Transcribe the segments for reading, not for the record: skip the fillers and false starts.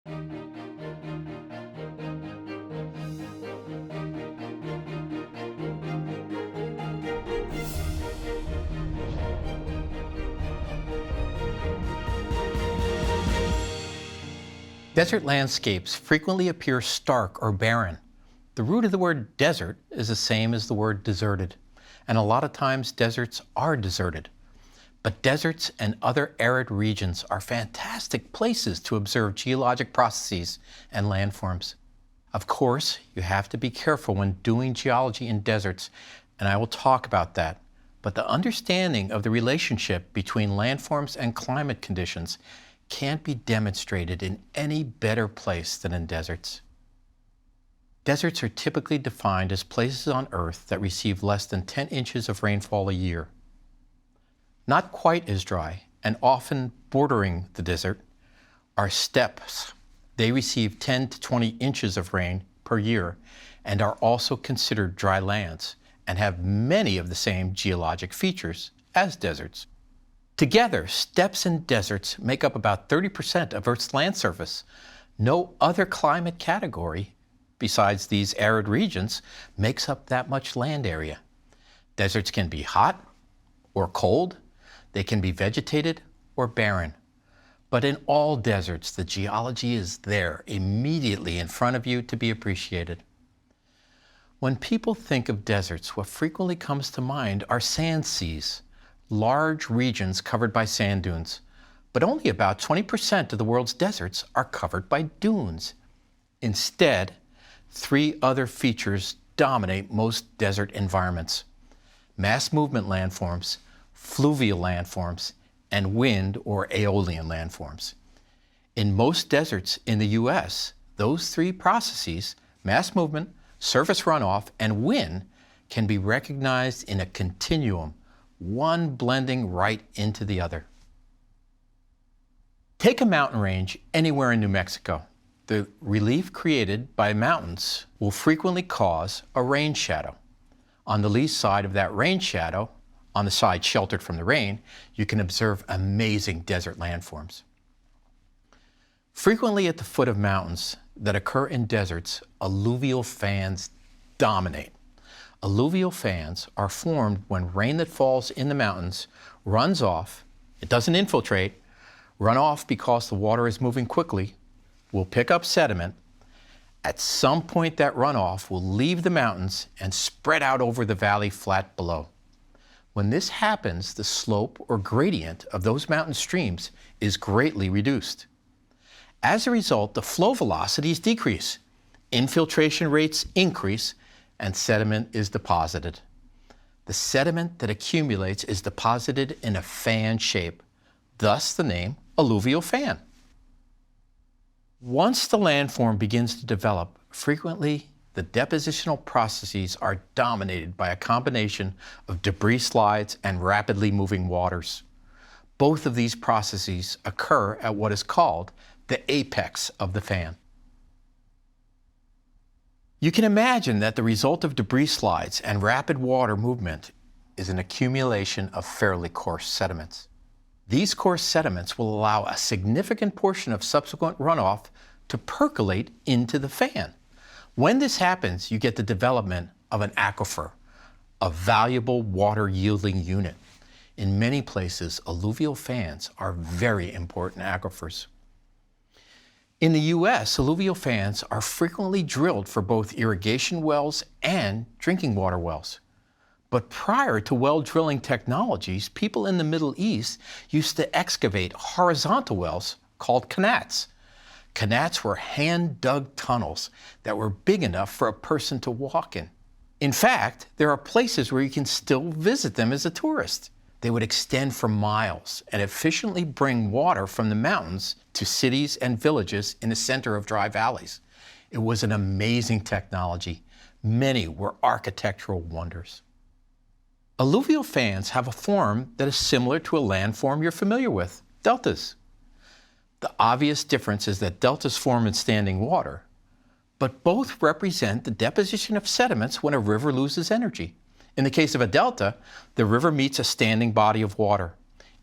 Desert landscapes frequently appear stark or barren. The root of the word desert is the same as the word deserted, and a lot of times deserts are deserted. But deserts and other arid regions are fantastic places to observe geologic processes and landforms. Of course, you have to be careful when doing geology in deserts, and I will talk about that. But the understanding of the relationship between landforms and climate conditions can't be demonstrated in any better place than in deserts. Deserts are typically defined as places on Earth that receive less than 10 inches of rainfall a year. Not quite as dry, and often bordering the desert, are steppes. They receive 10 to 20 inches of rain per year and are also considered dry lands and have many of the same geologic features as deserts. Together, steppes and deserts make up about 30% of Earth's land surface. No other climate category, besides these arid regions, makes up that much land area. Deserts can be hot or cold. They can be vegetated or barren. But in all deserts, the geology is there immediately in front of you to be appreciated. When people think of deserts, what frequently comes to mind are sand seas, large regions covered by sand dunes, but only about 20% of the world's deserts are covered by dunes. Instead, three other features dominate most desert environments: mass movement landforms, fluvial landforms, and wind or aeolian landforms. In most deserts in the U.S., those three processes, mass movement, surface runoff, and wind, can be recognized in a continuum, one blending right into the other. Take a mountain range anywhere in New Mexico. The relief created by mountains will frequently cause a rain shadow. On the lee side of that rain shadow, on the side sheltered from the rain, you can observe amazing desert landforms. Frequently at the foot of mountains that occur in deserts, alluvial fans dominate. Alluvial fans are formed when rain that falls in the mountains runs off. It doesn't infiltrate, run off because the water is moving quickly, will pick up sediment. At some point that runoff will leave the mountains and spread out over the valley flat below. When this happens, the slope or gradient of those mountain streams is greatly reduced. As a result, the flow velocities decrease, infiltration rates increase, and sediment is deposited. The sediment that accumulates is deposited in a fan shape, thus the name alluvial fan. Once the landform begins to develop, frequently the depositional processes are dominated by a combination of debris slides and rapidly moving waters. Both of these processes occur at what is called the apex of the fan. You can imagine that the result of debris slides and rapid water movement is an accumulation of fairly coarse sediments. These coarse sediments will allow a significant portion of subsequent runoff to percolate into the fan. When this happens, you get the development of an aquifer, a valuable water-yielding unit. In many places, alluvial fans are very important aquifers. In the U.S., alluvial fans are frequently drilled for both irrigation wells and drinking water wells. But prior to well drilling technologies, people in the Middle East used to excavate horizontal wells called qanats. Qanats were hand-dug tunnels that were big enough for a person to walk in. In fact, there are places where you can still visit them as a tourist. They would extend for miles and efficiently bring water from the mountains to cities and villages in the center of dry valleys. It was an amazing technology. Many were architectural wonders. Alluvial fans have a form that is similar to a landform you're familiar with, deltas. The obvious difference is that deltas form in standing water, but both represent the deposition of sediments when a river loses energy. In the case of a delta, the river meets a standing body of water.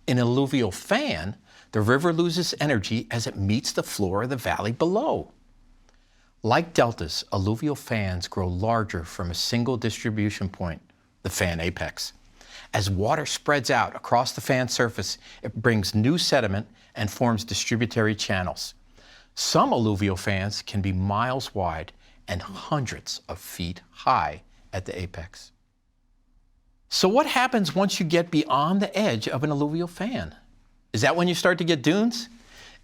In an alluvial fan, The river loses energy as it meets the floor of the valley below. Like deltas, alluvial fans grow larger from a single distribution point, the fan apex. As water spreads out across the fan surface, it brings new sediment and forms distributary channels. Some alluvial fans can be miles wide and hundreds of feet high at the apex. So what happens once you get beyond the edge of an alluvial fan? Is that when you start to get dunes?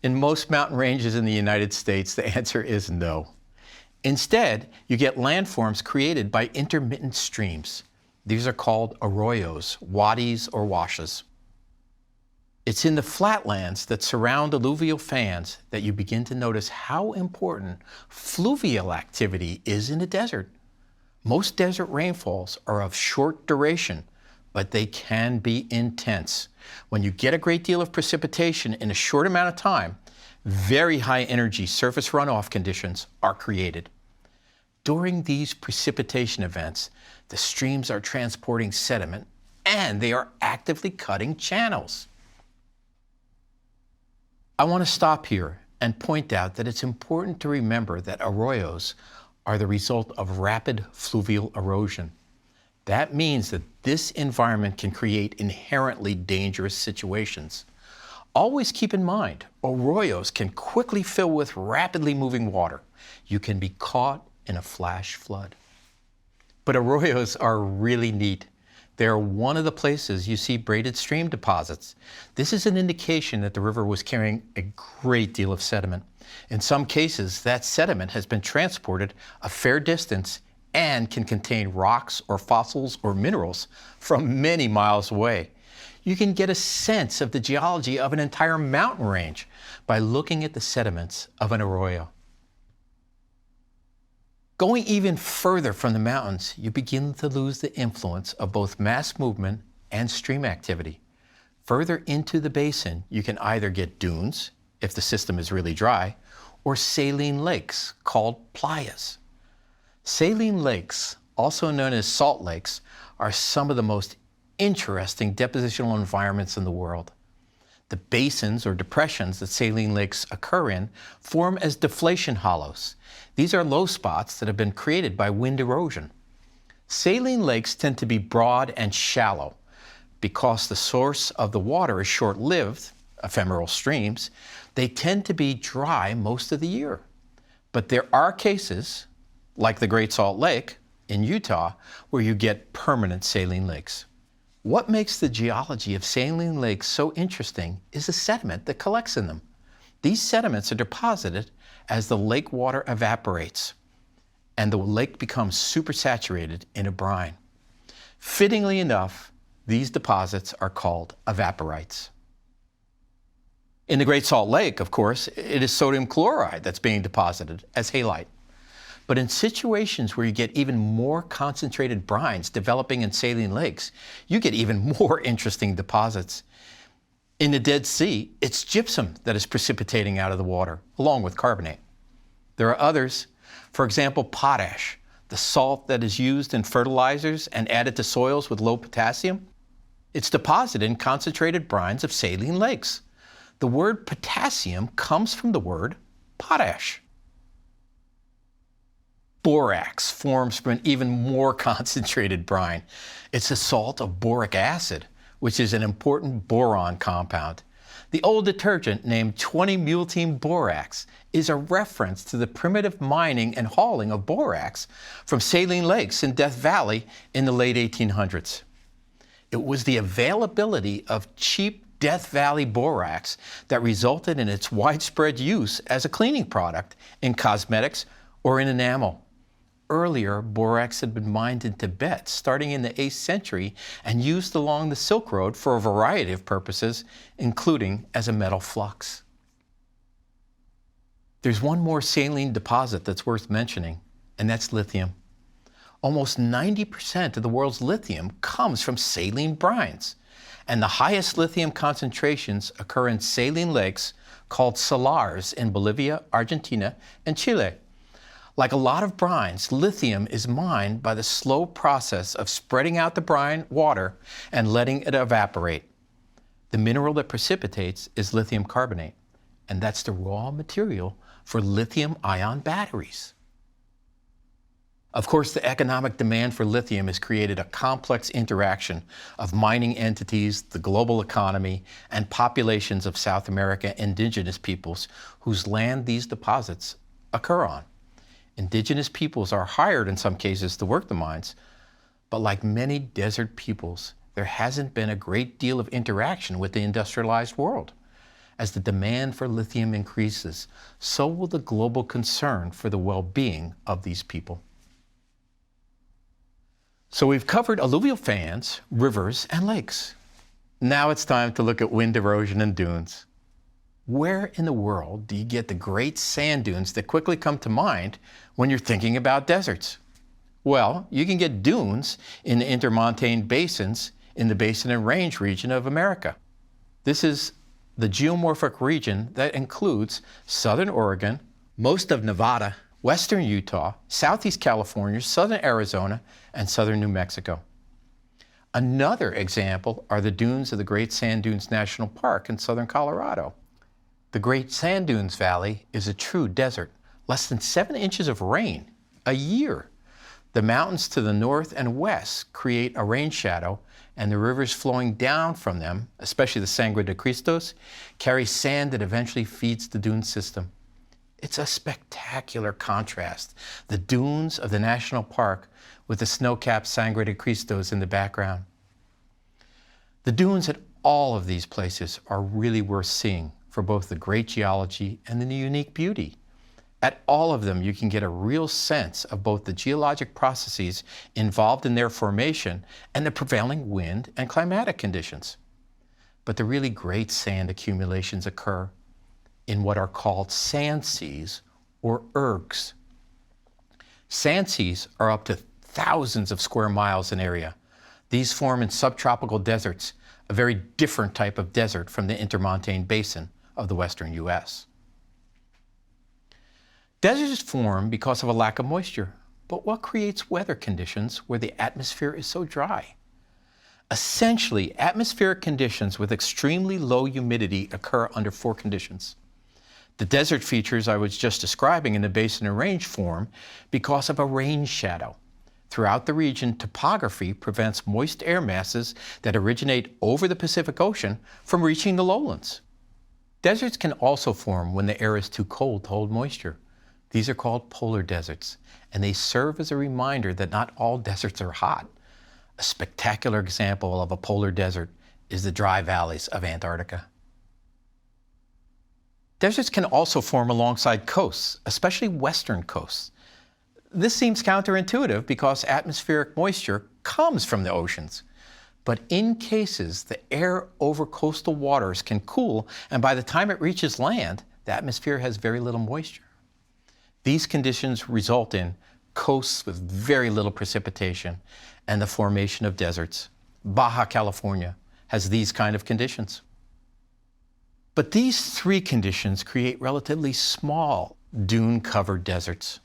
In most mountain ranges in the United States, the answer is no. Instead, you get landforms created by intermittent streams. These are called arroyos, wadis, or washes. It's in the flatlands that surround alluvial fans that you begin to notice how important fluvial activity is in a desert. Most desert rainfalls are of short duration, but they can be intense. When you get a great deal of precipitation in a short amount of time, very high energy surface runoff conditions are created. During these precipitation events, the streams are transporting sediment and they are actively cutting channels. I want to stop here and point out that it's important to remember that arroyos are the result of rapid fluvial erosion. That means that this environment can create inherently dangerous situations. Always keep in mind, arroyos can quickly fill with rapidly moving water. You can be caught in a flash flood. But arroyos are really neat. They're one of the places you see braided stream deposits. This is an indication that the river was carrying a great deal of sediment. In some cases, that sediment has been transported a fair distance and can contain rocks or fossils or minerals from many miles away. You can get a sense of the geology of an entire mountain range by looking at the sediments of an arroyo. Going even further from the mountains, you begin to lose the influence of both mass movement and stream activity. Further into the basin, you can either get dunes, if the system is really dry, or saline lakes called playas. Saline lakes, also known as salt lakes, are some of the most interesting depositional environments in the world. The basins or depressions that saline lakes occur in form as deflation hollows. These are low spots that have been created by wind erosion. Saline lakes tend to be broad and shallow. Because the source of the water is short-lived, ephemeral streams, they tend to be dry most of the year. But there are cases, like the Great Salt Lake in Utah, where you get permanent saline lakes. What makes the geology of saline lakes so interesting is the sediment that collects in them. These sediments are deposited as the lake water evaporates, and the lake becomes supersaturated in a brine. Fittingly enough, these deposits are called evaporites. In the Great Salt Lake, of course, it is sodium chloride that's being deposited as halite. But in situations where you get even more concentrated brines developing in saline lakes, you get even more interesting deposits. In the Dead Sea, it's gypsum that is precipitating out of the water, along with carbonate. There are others, for example, potash, the salt that is used in fertilizers and added to soils with low potassium. It's deposited in concentrated brines of saline lakes. The word potassium comes from the word potash. Borax forms from an even more concentrated brine. It's a salt of boric acid, which is an important boron compound. The old detergent named 20-multein borax is a reference to the primitive mining and hauling of borax from saline lakes in Death Valley in the late 1800s. It was the availability of cheap Death Valley borax that resulted in its widespread use as a cleaning product in cosmetics or in enamel. Earlier, borax had been mined in Tibet starting in the 8th century and used along the Silk Road for a variety of purposes, including as a metal flux. There's one more saline deposit that's worth mentioning, and that's lithium. Almost 90% of the world's lithium comes from saline brines, and the highest lithium concentrations occur in saline lakes called salars in Bolivia, Argentina, and Chile. Like a lot of brines, lithium is mined by the slow process of spreading out the brine water and letting it evaporate. The mineral that precipitates is lithium carbonate, and that's the raw material for lithium-ion batteries. Of course, the economic demand for lithium has created a complex interaction of mining entities, the global economy, and populations of South America indigenous peoples whose land these deposits occur on. Indigenous peoples are hired in some cases to work the mines, but like many desert peoples, there hasn't been a great deal of interaction with the industrialized world. As the demand for lithium increases, so will the global concern for the well-being of these people. So we've covered alluvial fans, rivers, and lakes. Now it's time to look at wind erosion and dunes. Where in the world do you get the great sand dunes that quickly come to mind when you're thinking about deserts? Well, you can get dunes in the intermontane basins in the Basin and Range region of America. This is the geomorphic region that includes southern Oregon, most of Nevada, western Utah, southeast California, southern Arizona, and southern New Mexico. Another example are the dunes of the Great Sand Dunes National Park in southern Colorado. The Great Sand Dunes Valley is a true desert, less than 7 inches of rain a year. The mountains to the north and west create a rain shadow, and the rivers flowing down from them, especially the Sangre de Cristos, carry sand that eventually feeds the dune system. It's a spectacular contrast, the dunes of the national park with the snow-capped Sangre de Cristos in the background. The dunes at all of these places are really worth seeing for both the great geology and the unique beauty. At all of them, you can get a real sense of both the geologic processes involved in their formation and the prevailing wind and climatic conditions. But the really great sand accumulations occur in what are called sand seas or ergs. Sand seas are up to thousands of square miles in area. These form in subtropical deserts, a very different type of desert from the intermontane basin of the western U.S. Deserts form because of a lack of moisture, but what creates weather conditions where the atmosphere is so dry? Essentially, atmospheric conditions with extremely low humidity occur under 4 conditions. The desert features I was just describing in the Basin and Range form because of a rain shadow. Throughout the region, topography prevents moist air masses that originate over the Pacific Ocean from reaching the lowlands. Deserts can also form when the air is too cold to hold moisture. These are called polar deserts, and they serve as a reminder that not all deserts are hot. A spectacular example of a polar desert is the dry valleys of Antarctica. Deserts can also form alongside coasts, especially western coasts. This seems counterintuitive because atmospheric moisture comes from the oceans. But in cases, the air over coastal waters can cool, and by the time it reaches land, the atmosphere has very little moisture. These conditions result in coasts with very little precipitation and the formation of deserts. Baja California has these kind of conditions. But these 3 conditions create relatively small dune-covered deserts.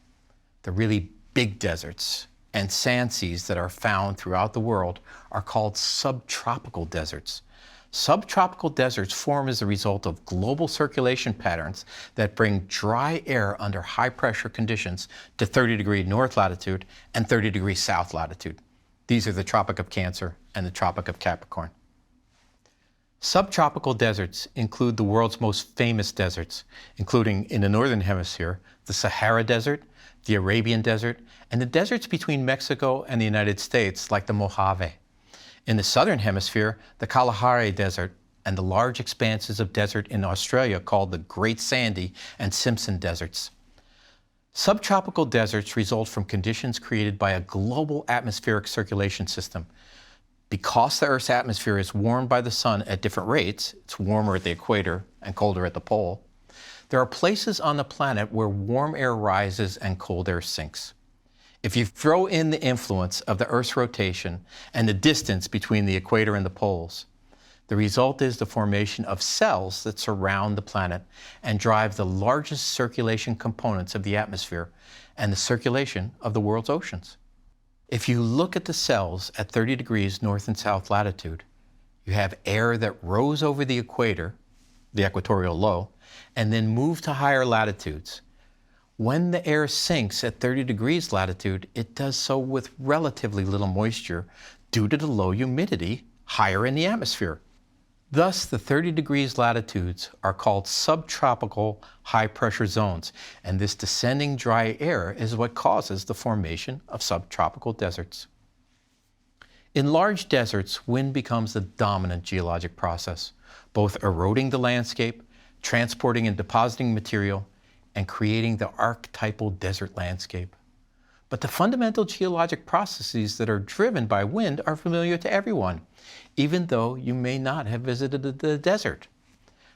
The really big deserts and sand seas that are found throughout the world are called subtropical deserts. Subtropical deserts form as a result of global circulation patterns that bring dry air under high-pressure conditions to 30-degree north latitude and 30-degree south latitude. These are the Tropic of Cancer and the Tropic of Capricorn. Subtropical deserts include the world's most famous deserts, including in the northern hemisphere, the Sahara Desert, the Arabian Desert, and the deserts between Mexico and the United States, like the Mojave. In the southern hemisphere, the Kalahari Desert and the large expanses of desert in Australia called the Great Sandy and Simpson Deserts. Subtropical deserts result from conditions created by a global atmospheric circulation system. Because the Earth's atmosphere is warmed by the sun at different rates, it's warmer at the equator and colder at the pole, there are places on the planet where warm air rises and cold air sinks. If you throw in the influence of the Earth's rotation and the distance between the equator and the poles, the result is the formation of cells that surround the planet and drive the largest circulation components of the atmosphere and the circulation of the world's oceans. If you look at the cells at 30 degrees north and south latitude, You have air that rose over the equator, the equatorial low, and then moved to higher latitudes. When the air sinks at 30 degrees latitude, it does so with relatively little moisture due to the low humidity higher in the atmosphere. Thus, the 30 degrees latitudes are called subtropical high-pressure zones, and this descending dry air is what causes the formation of subtropical deserts. In large deserts, wind becomes the dominant geologic process, both eroding the landscape, transporting and depositing material, and creating the archetypal desert landscape. But the fundamental geologic processes that are driven by wind are familiar to everyone, even though you may not have visited the desert.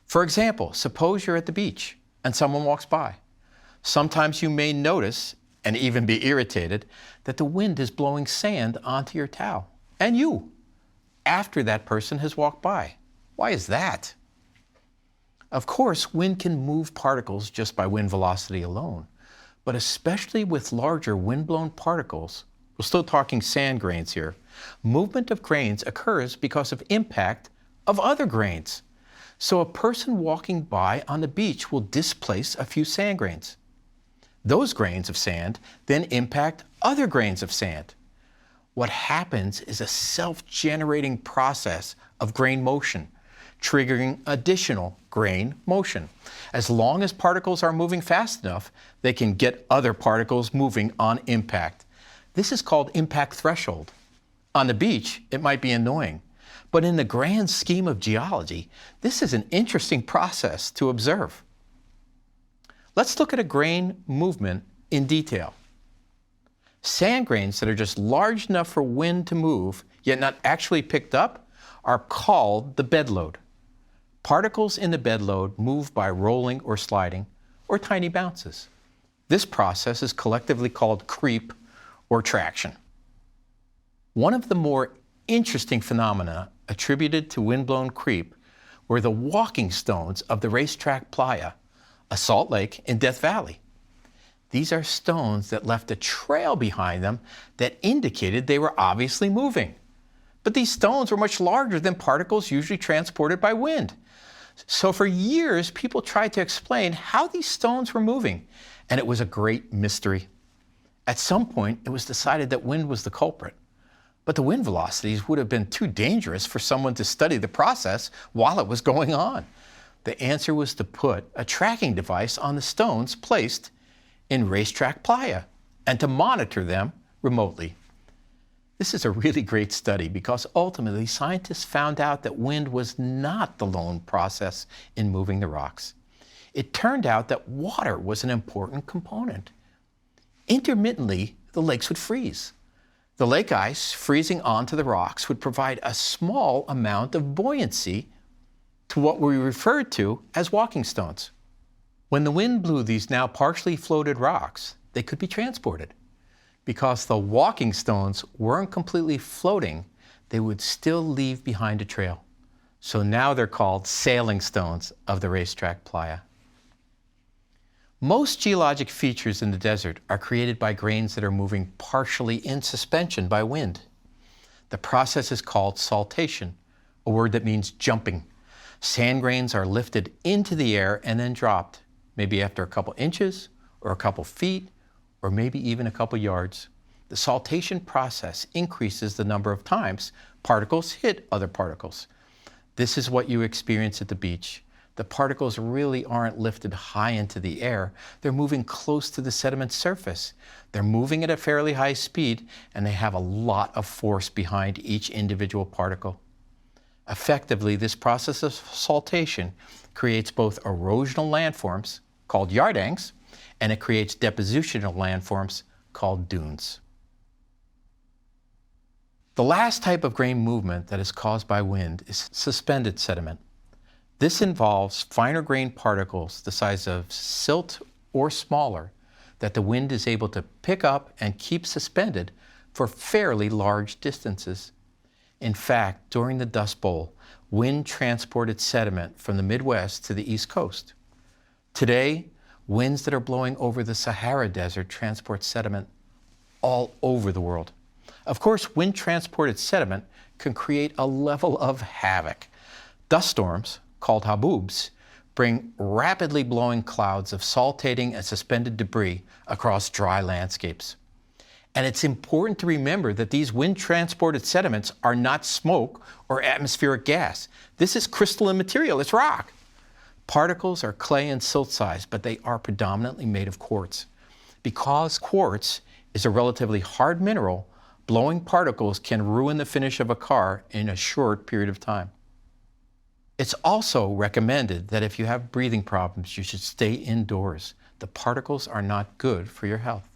For example, suppose you're at the beach and someone walks by. Sometimes you may notice, and even be irritated, that the wind is blowing sand onto your towel, and you, after that person has walked by. Why is that? Of course, wind can move particles just by wind velocity alone, but especially with larger wind-blown particles, we're still talking sand grains here, movement of grains occurs because of impact of other grains. So a person walking by on the beach will displace a few sand grains. Those grains of sand then impact other grains of sand. What happens is a self-generating process of grain motion, triggering additional grain motion. As long as particles are moving fast enough, they can get other particles moving on impact. This is called impact threshold. On the beach, it might be annoying, but in the grand scheme of geology, this is an interesting process to observe. Let's look at a grain movement in detail. Sand grains that are just large enough for wind to move, yet not actually picked up, are called the bedload. Particles in the bedload move by rolling or sliding, or tiny bounces. This process is collectively called creep or traction. One of the more interesting phenomena attributed to wind-blown creep were the walking stones of the racetrack playa, a salt lake in Death Valley. These are stones that left a trail behind them that indicated they were obviously moving. But these stones were much larger than particles usually transported by wind. So for years, people tried to explain how these stones were moving, and it was a great mystery. At some point, it was decided that wind was the culprit. But the wind velocities would have been too dangerous for someone to study the process while it was going on. The answer was to put a tracking device on the stones placed in racetrack playa and to monitor them remotely. This is a really great study because ultimately scientists found out that wind was not the lone process in moving the rocks. It turned out that water was an important component. Intermittently, the lakes would freeze. The lake ice freezing onto the rocks would provide a small amount of buoyancy to what we refer to as walking stones. When the wind blew these now partially floated rocks, they could be transported. Because the walking stones weren't completely floating, they would still leave behind a trail. So now they're called sailing stones of the racetrack playa. Most geologic features in the desert are created by grains that are moving partially in suspension by wind. The process is called saltation, a word that means jumping. Sand grains are lifted into the air and then dropped, maybe after a couple inches or a couple feet, or maybe even a couple yards. The saltation process increases the number of times particles hit other particles. This is what you experience at the beach. The particles really aren't lifted high into the air. They're moving close to the sediment surface. They're moving at a fairly high speed, and they have a lot of force behind each individual particle. Effectively, this process of saltation creates both erosional landforms, called yardangs, and it creates depositional landforms called dunes. The last type of grain movement that is caused by wind is suspended sediment. This involves finer grained particles the size of silt or smaller that the wind is able to pick up and keep suspended for fairly large distances. In fact, during the Dust Bowl, wind transported sediment from the Midwest to the East Coast. Today, winds that are blowing over the Sahara Desert transport sediment all over the world. Of course, wind-transported sediment can create a level of havoc. Dust storms, called haboobs, bring rapidly blowing clouds of saltating and suspended debris across dry landscapes. And it's important to remember that these wind-transported sediments are not smoke or atmospheric gas. This is crystalline material, it's rock. Particles are clay and silt sized, but they are predominantly made of quartz. Because quartz is a relatively hard mineral, blowing particles can ruin the finish of a car in a short period of time. It's also recommended that if you have breathing problems, you should stay indoors. The particles are not good for your health.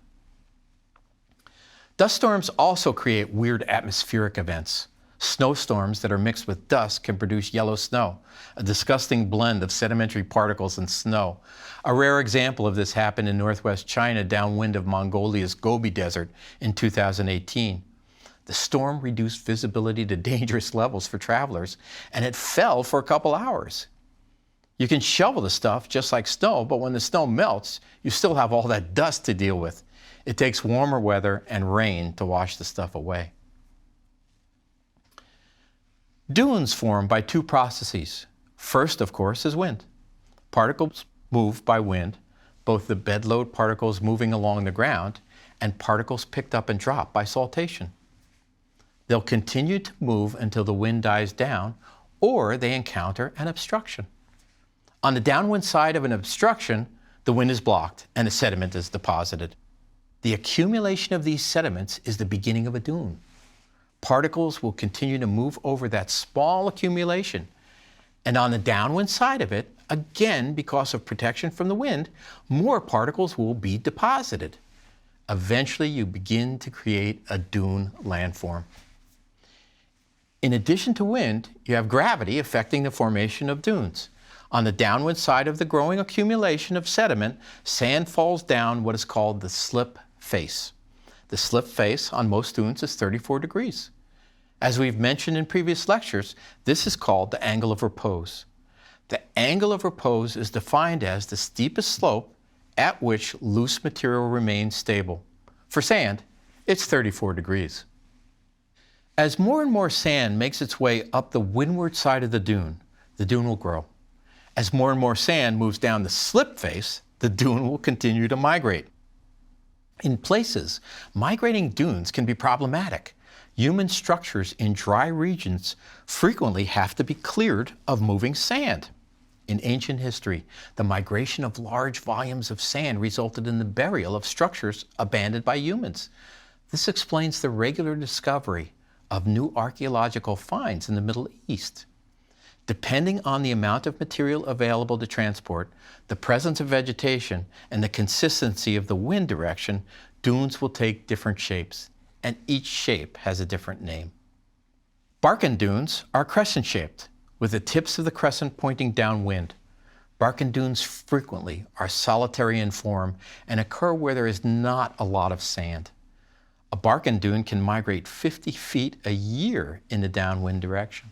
Dust storms also create weird atmospheric events. Snowstorms that are mixed with dust can produce yellow snow, a disgusting blend of sedimentary particles and snow. A rare example of this happened in northwest China downwind of Mongolia's Gobi Desert in 2018. The storm reduced visibility to dangerous levels for travelers, and it fell for a couple hours. You can shovel the stuff just like snow, but when the snow melts, you still have all that dust to deal with. It takes warmer weather and rain to wash the stuff away. Dunes form by two processes. First, of course, is wind. Particles move by wind, both the bedload particles moving along the ground and particles picked up and dropped by saltation. They'll continue to move until the wind dies down or they encounter an obstruction. On the downwind side of an obstruction, the wind is blocked and the sediment is deposited. The accumulation of these sediments is the beginning of a dune. Particles will continue to move over that small accumulation. And on the downwind side of it, again, because of protection from the wind, more particles will be deposited. Eventually, you begin to create a dune landform. In addition to wind, you have gravity affecting the formation of dunes. On the downwind side of the growing accumulation of sediment, sand falls down what is called the slip face. The slip face on most dunes is 34 degrees. As we've mentioned in previous lectures, this is called the angle of repose. The angle of repose is defined as the steepest slope at which loose material remains stable. For sand, it's 34 degrees. As more and more sand makes its way up the windward side of the dune will grow. As more and more sand moves down the slip face, the dune will continue to migrate. In places, migrating dunes can be problematic. Human structures in dry regions frequently have to be cleared of moving sand. In ancient history, the migration of large volumes of sand resulted in the burial of structures abandoned by humans. This explains the regular discovery of new archaeological finds in the Middle East. Depending on the amount of material available to transport, the presence of vegetation, and the consistency of the wind direction, dunes will take different shapes, and each shape has a different name. Barken dunes are crescent-shaped, with the tips of the crescent pointing downwind. Barken dunes frequently are solitary in form and occur where there is not a lot of sand. A Barken dune can migrate 50 feet a year in the downwind direction.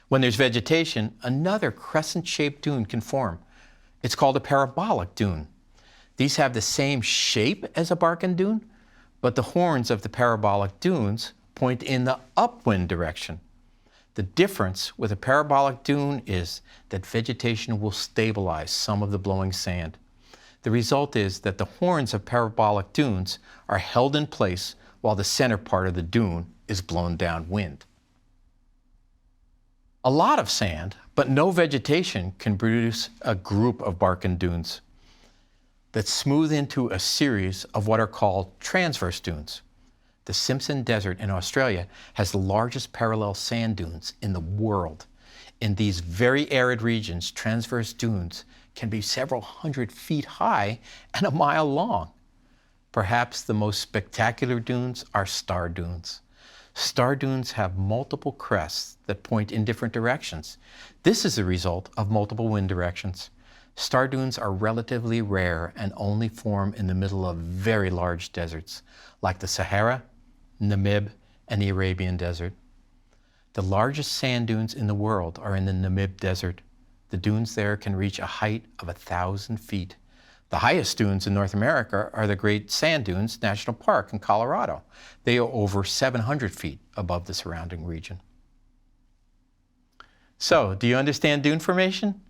When there's vegetation, another crescent-shaped dune can form. It's called a parabolic dune. These have the same shape as a Barken dune, but the horns of the parabolic dunes point in the upwind direction. The difference with a parabolic dune is that vegetation will stabilize some of the blowing sand. The result is that the horns of parabolic dunes are held in place while the center part of the dune is blown downwind. A lot of sand, but no vegetation, can produce a group of Barken dunes that smooth into a series of what are called transverse dunes. The Simpson Desert in Australia has the largest parallel sand dunes in the world. In these very arid regions, transverse dunes can be several hundred feet high and a mile long. Perhaps the most spectacular dunes are star dunes. Star dunes have multiple crests that point in different directions. This is the result of multiple wind directions. Star dunes are relatively rare and only form in the middle of very large deserts, like the Sahara, Namib, and the Arabian Desert. The largest sand dunes in the world are in the Namib Desert. The dunes there can reach a height of 1,000 feet. The highest dunes in North America are the Great Sand Dunes National Park in Colorado. They are over 700 feet above the surrounding region. So, do you understand dune formation?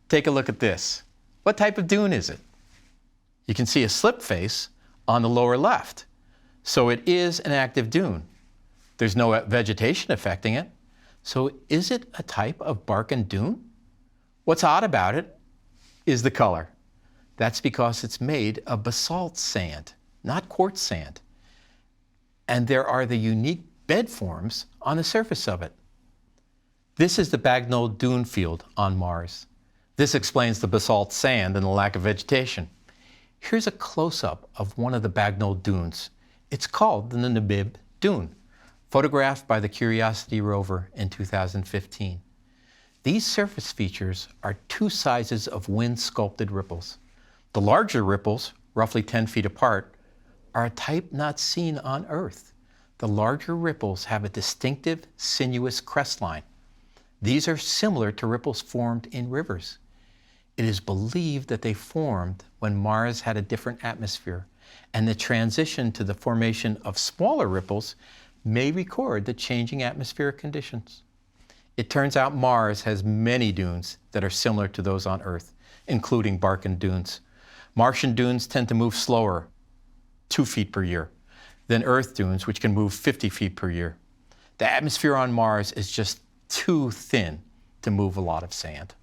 Take a look at this. What type of dune is it? You can see a slip face on the lower left. So it is an active dune. There's no vegetation affecting it. So is it a type of Barken dune? What's odd about it is the color. That's because it's made of basalt sand, not quartz sand. And there are the unique bed forms on the surface of it. This is the Bagnol Dune Field on Mars. This explains the basalt sand and the lack of vegetation. Here's a close-up of one of the Bagnol dunes. It's called the Nabib Dune, photographed by the Curiosity rover in 2015. These surface features are two sizes of wind-sculpted ripples. The larger ripples, roughly 10 feet apart, are a type not seen on Earth. The larger ripples have a distinctive, sinuous crestline. These are similar to ripples formed in rivers. It is believed that they formed when Mars had a different atmosphere, and the transition to the formation of smaller ripples may record the changing atmospheric conditions. It turns out Mars has many dunes that are similar to those on Earth, including Barken dunes. Martian dunes tend to move slower, 2 feet per year, than Earth dunes, which can move 50 feet per year. The atmosphere on Mars is just too thin to move a lot of sand.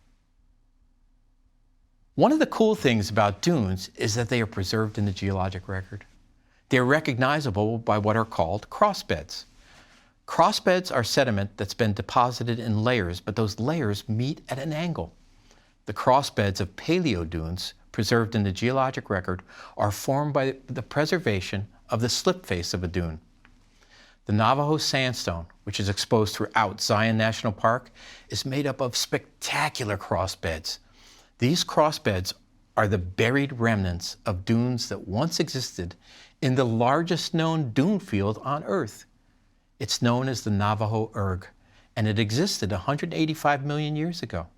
One of the cool things about dunes is that they are preserved in the geologic record. They are recognizable by what are called crossbeds. Crossbeds are sediment that's been deposited in layers, but those layers meet at an angle. The crossbeds of paleodunes preserved in the geologic record are formed by the preservation of the slip face of a dune. The Navajo sandstone, which is exposed throughout Zion National Park, is made up of spectacular crossbeds. These crossbeds are the buried remnants of dunes that once existed in the largest known dune field on Earth. It's known as the Navajo Erg, and it existed 185 million years ago.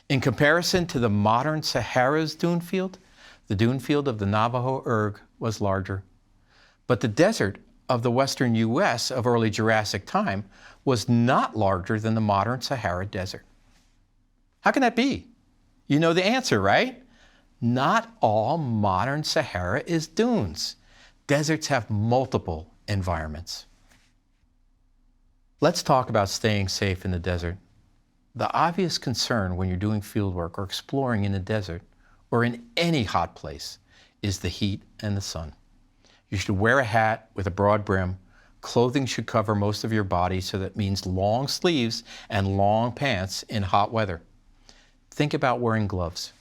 In comparison to the modern Sahara's dune field, the dune field of the Navajo Erg was larger. But the desert of the western U.S. of early Jurassic time was not larger than the modern Sahara Desert. How can that be? You know the answer, right? Not all modern Sahara is dunes. Deserts have multiple environments. Let's talk about staying safe in the desert. The obvious concern when you're doing fieldwork or exploring in the desert or in any hot place is the heat and the sun. You should wear a hat with a broad brim. Clothing should cover most of your body, so that means long sleeves and long pants in hot weather. Think about wearing gloves.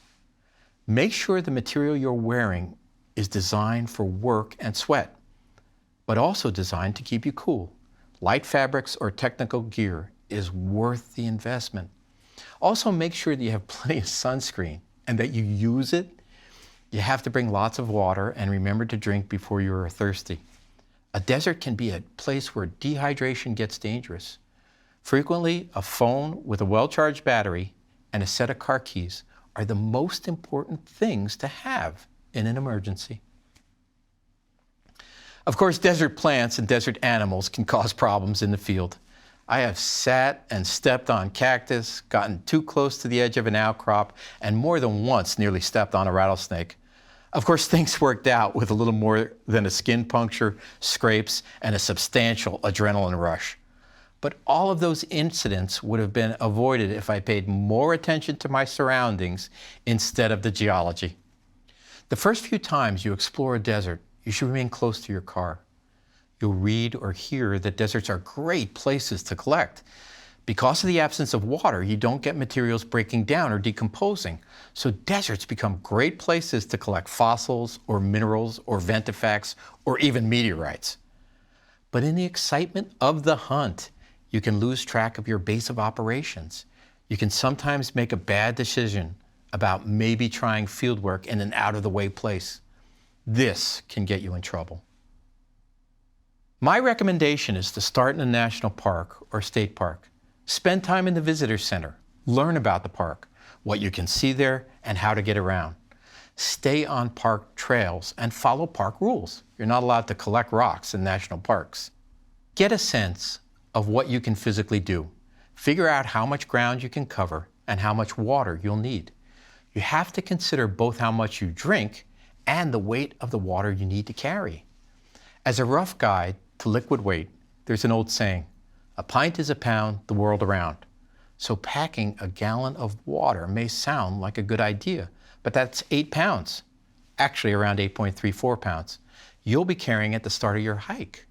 Make sure the material you're wearing is designed for work and sweat, but also designed to keep you cool. Light fabrics or technical gear is worth the investment. Also, make sure that you have plenty of sunscreen and that you use it. You have to bring lots of water and remember to drink before you are thirsty. A desert can be a place where dehydration gets dangerous. Frequently, a phone with a well-charged battery and a set of car keys are the most important things to have in an emergency. Of course, desert plants and desert animals can cause problems in the field. I have sat and stepped on cactus, gotten too close to the edge of an outcrop, and more than once nearly stepped on a rattlesnake. Of course, things worked out with a little more than a skin puncture, scrapes, and a substantial adrenaline rush. But all of those incidents would have been avoided if I paid more attention to my surroundings instead of the geology. The first few times you explore a desert, you should remain close to your car. You'll read or hear that deserts are great places to collect. Because of the absence of water, you don't get materials breaking down or decomposing. So deserts become great places to collect fossils or minerals or ventifacts or even meteorites. But in the excitement of the hunt, you can lose track of your base of operations. You can sometimes make a bad decision about maybe trying fieldwork in an out-of-the-way place. This can get you in trouble. My recommendation is to start in a national park or state park. Spend time in the visitor center. Learn about the park, what you can see there, and how to get around. Stay on park trails and follow park rules. You're not allowed to collect rocks in national parks. Get a sense of what you can physically do. Figure out how much ground you can cover and how much water you'll need. You have to consider both how much you drink and the weight of the water you need to carry. As a rough guide to liquid weight, there's an old saying, "A pint is a pound the world around." So packing a gallon of water may sound like a good idea, but that's 8 pounds, actually around 8.34 pounds. You'll be carrying at the start of your hike.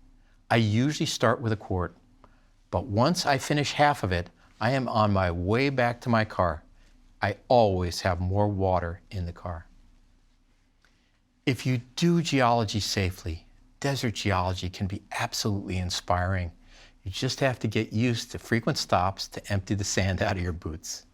I usually start with a quart, but once I finish half of it, I am on my way back to my car. I always have more water in the car. If you do geology safely, desert geology can be absolutely inspiring. You just have to get used to frequent stops to empty the sand out of your boots.